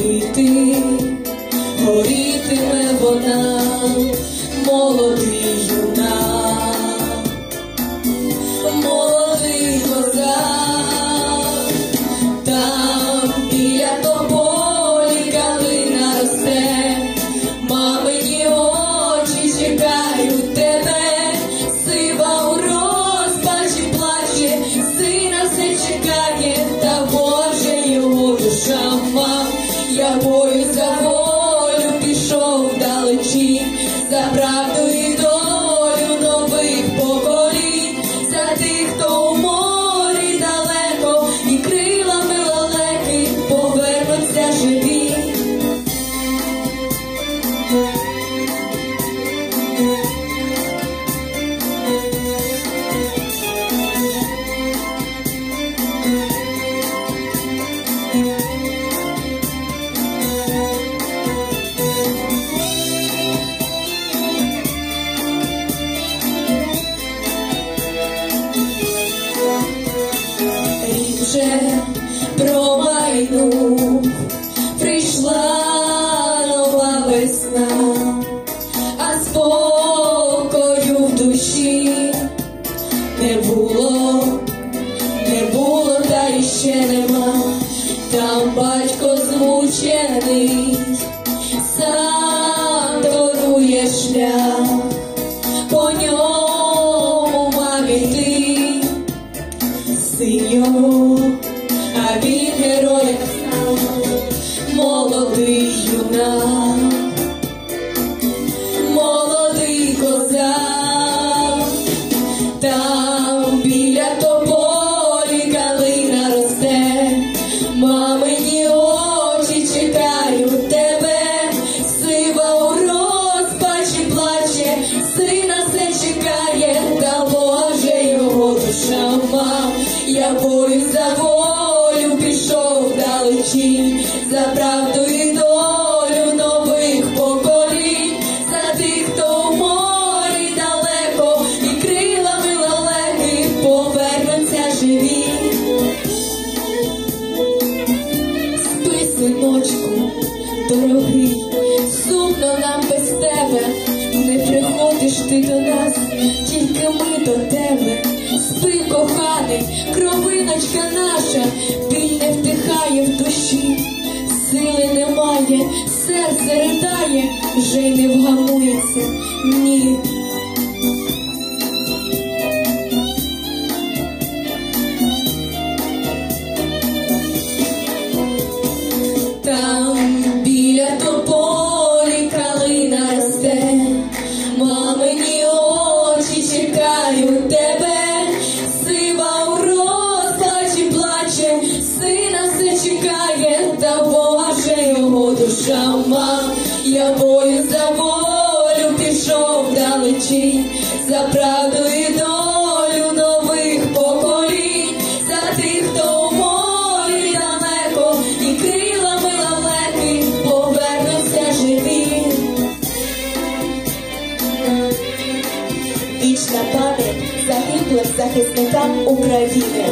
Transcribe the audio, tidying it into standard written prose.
горіти, горітиме вона, молодий юнак, молодий козак. Там біля тополі калина росте, мамині очі чекають тебе. Сива у розпачі плаче, сина все чекає, та Боже його душа мав. Я бою за волю пішов вдалечінь, за правду і долю нових поколінь, за тих, хто у морі далеко і крилами лелеки повернуться живі. Рік вже промайнув, прийшла нова весна, а спокою в душі не було, та й ще нема. Там батько змучений, сам торує шлях, по ньому мав іти син його, а він героєм став, молодий юнак, молодий козак. Там біля тополі калина росте, мамині очі чекають тебе. Сива у розпачі плаче, сина все чекає, та Боже його душа мав. Я бою за волю пішов вдалечінь, за правду і долю нових поколінь, за тих, хто у морі далеко і крилами лелеки повернуться живі. Спи, синочку, дорогий, сумно нам без тебе, не приходиш ти до нас, тільки ми до тебе. Спи, коханий, кровиночка наша, біль не вдихає в душі, сили немає, серце ридає, вже й не вгамується, ні. Там біля тополі калина росте, мамині очі чекають тебе. Сива у розпачі плаче, сина все чекає, та Боже його душа мав. Я бою за волю пішов вдалечінь, за правду і долю нових поколінь, за тих, хто у морі далеко і крилами лелеки повернуться живі. Вічна пам'ять загиблим захисникам України.